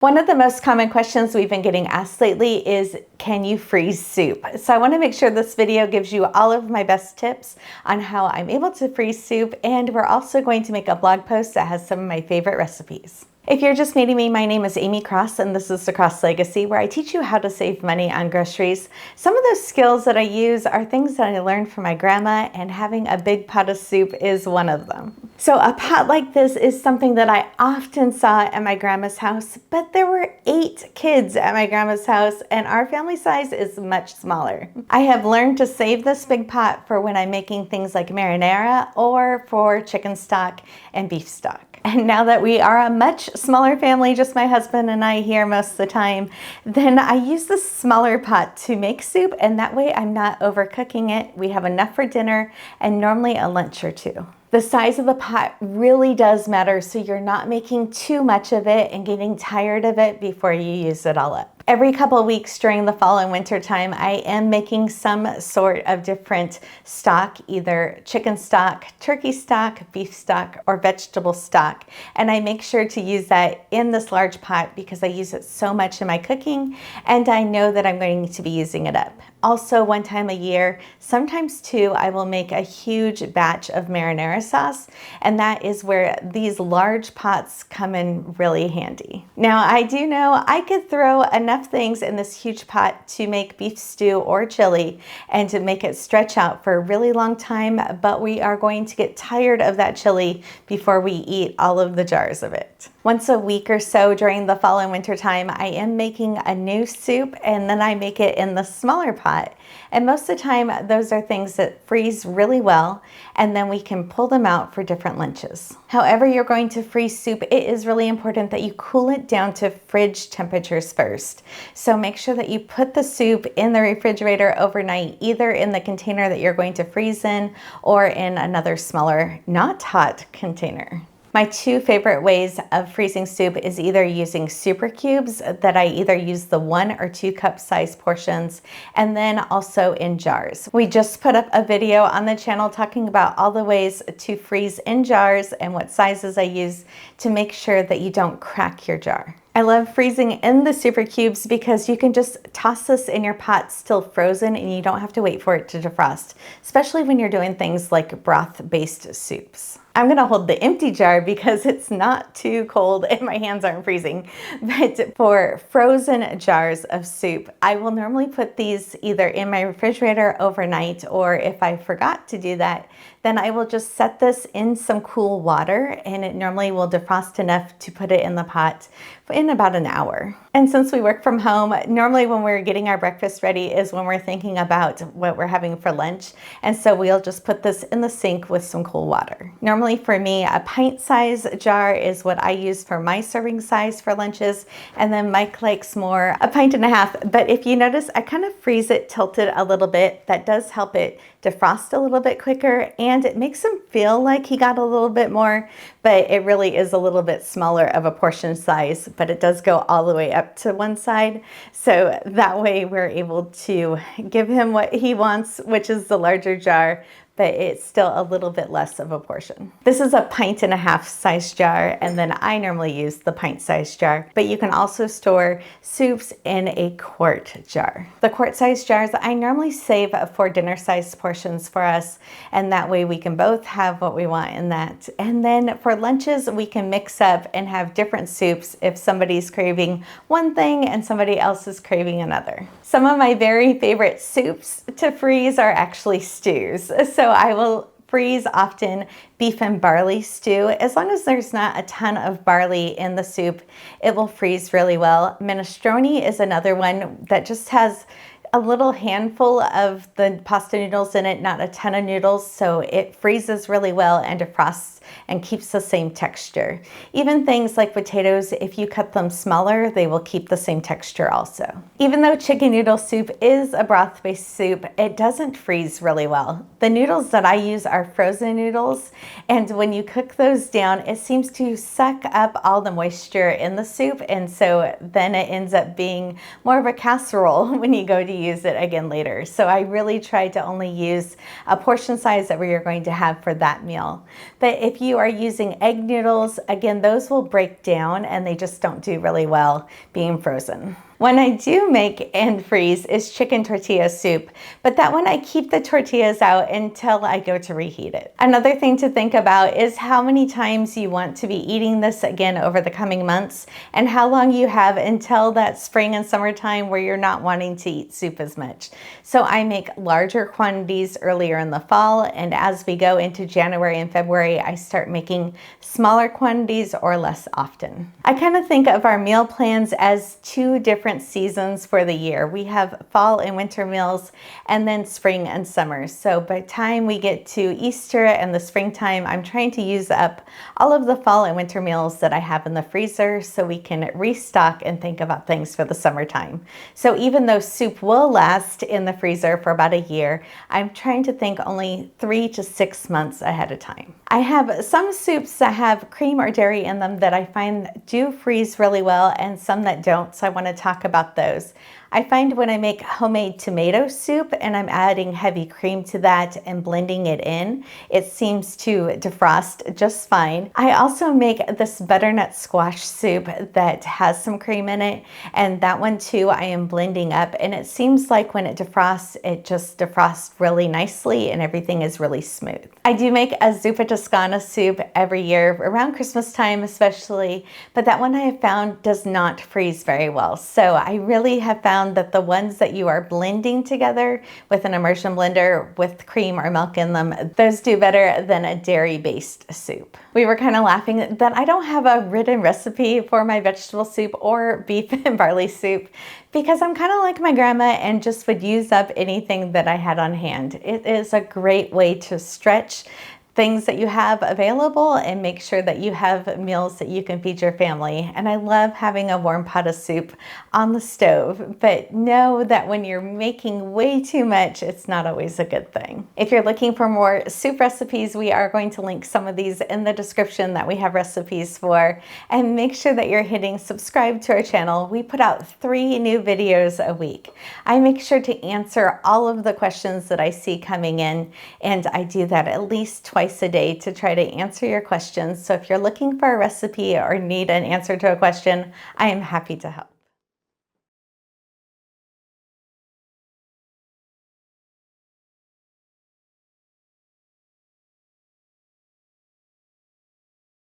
One of the most common questions we've been getting asked lately is, can you freeze soup? So I want to make sure this video gives you all of my best tips on how I'm able to freeze soup, and we're also going to make a blog post that has some of my favorite recipes. If you're just meeting me, my name is Amy Cross, and this is The Cross Legacy, where I teach you how to save money on groceries. Some of those skills that I use are things that I learned from my grandma, and having a big pot of soup is one of them. So a pot like this is something that I often saw at my grandma's house, but there were 8 kids at my grandma's house, and our family size is much smaller. I have learned to save this big pot for when I'm making things like marinara or for chicken stock and beef stock. And now that we are a much smaller family, just my husband and I here most of the time, then I use this smaller pot to make soup, and that way I'm not overcooking it. We have enough for dinner and normally a lunch or two. The size of the pot really does matter, so you're not making too much of it and getting tired of it before you use it all up. Every couple of weeks during the fall and winter time, I am making some sort of different stock, either chicken stock, turkey stock, beef stock, or vegetable stock. And I make sure to use that in this large pot because I use it so much in my cooking, and I know that I'm going to be using it up. Also, one time a year, sometimes two, I will make a huge batch of marinara sauce, and that is where these large pots come in really handy. Now, I do know I could throw enough things in this huge pot to make beef stew or chili and to make it stretch out for a really long time, but we are going to get tired of that chili before we eat all of the jars of it. Once a week or so during the fall and winter time, I am making a new soup, and then I make it in the smaller pot. And most of the time, those are things that freeze really well, and then we can pull them out for different lunches. However you're going to freeze soup, it is really important that you cool it down to fridge temperatures first. So make sure that you put the soup in the refrigerator overnight, either in the container that you're going to freeze in or in another smaller, not hot container. My 2 favorite ways of freezing soup is either using super cubes that I either use the 1 or 2 cup size portions, and then also in jars. We just put up a video on the channel talking about all the ways to freeze in jars and what sizes I use to make sure that you don't crack your jar. I love freezing in the super cubes because you can just toss this in your pot still frozen and you don't have to wait for it to defrost, especially when you're doing things like broth-based soups. I'm gonna hold the empty jar because it's not too cold and my hands aren't freezing. But for frozen jars of soup, I will normally put these either in my refrigerator overnight, or if I forgot to do that, then I will just set this in some cool water, and it normally will defrost enough to put it in the pot in about an hour. And since we work from home, normally when we're getting our breakfast ready is when we're thinking about what we're having for lunch. And so we'll just put this in the sink with some cool water. Normally for me, a pint size jar is what I use for my serving size for lunches. And then Mike likes more, a pint and a half. But if you notice, I kind of freeze it tilted a little bit. That does help it defrost a little bit quicker, and it makes him feel like he got a little bit more, but it really is a little bit smaller of a portion size, but it does go all the way up to one side. So that way we're able to give him what he wants, which is the larger jar, but it's still a little bit less of a portion. This is a pint and a half size jar, and then I normally use the pint size jar, but you can also store soups in a quart jar. The quart size jars I normally save for dinner sized portions for us, and that way we can both have what we want in that. And then for lunches, we can mix up and have different soups if somebody's craving one thing and somebody else is craving another. Some of my very favorite soups to freeze are actually stews. So I will freeze often beef and barley stew. As long as there's not a ton of barley in the soup, it will freeze really well. Minestrone is another one that just has a little handful of the pasta noodles in it, not a ton of noodles, so it freezes really well and defrosts and keeps the same texture. Even things like potatoes, if you cut them smaller, they will keep the same texture also. Even though chicken noodle soup is a broth-based soup, it doesn't freeze really well. The noodles that I use are frozen noodles, and when you cook those down, it seems to suck up all the moisture in the soup, and so then it ends up being more of a casserole when you go to use it again later. So I really try to only use a portion size that we are going to have for that meal. But if If you are using egg noodles, again, those will break down and they just don't do really well being frozen. One I do make and freeze is chicken tortilla soup, but that one I keep the tortillas out until I go to reheat it. Another thing to think about is how many times you want to be eating this again over the coming months and how long you have until that spring and summertime where you're not wanting to eat soup as much. So I make larger quantities earlier in the fall, and as we go into January and February, I start making smaller quantities or less often. I kind of think of our meal plans as two different seasons for the year. We have fall and winter meals and then spring and summer. So by the time we get to Easter and the springtime, I'm trying to use up all of the fall and winter meals that I have in the freezer so we can restock and think about things for the summertime. So even though soup will last in the freezer for about a year, I'm trying to think only 3 to 6 months ahead of time. I have some soups that have cream or dairy in them that I find do freeze really well and some that don't, so I want to talk about those. I find when I make homemade tomato soup and I'm adding heavy cream to that and blending it in, it seems to defrost just fine. I also make this butternut squash soup that has some cream in it, and that one too I am blending up, and it seems like when it defrosts, it just defrosts really nicely and everything is really smooth. I do make a zuppa toscana soup every year around Christmas time especially, but that one I have found does not freeze very well. So I really have found that the ones that you are blending together with an immersion blender with cream or milk in them, those do better than a dairy-based soup. We were kind of laughing that I don't have a written recipe for my vegetable soup or beef and barley soup because I'm kind of like my grandma and just would use up anything that I had on hand. It is a great way to stretch things that you have available and make sure that you have meals that you can feed your family. And I love having a warm pot of soup on the stove, but know that when you're making way too much, it's not always a good thing. If you're looking for more soup recipes, we are going to link some of these in the description that we have recipes for, and make sure that you're hitting subscribe to our channel. We put out 3 new videos a week. I make sure to answer all of the questions that I see coming in, and I do that at least twice a day to try to answer your questions. So if you're looking for a recipe or need an answer to a question, I am happy to help.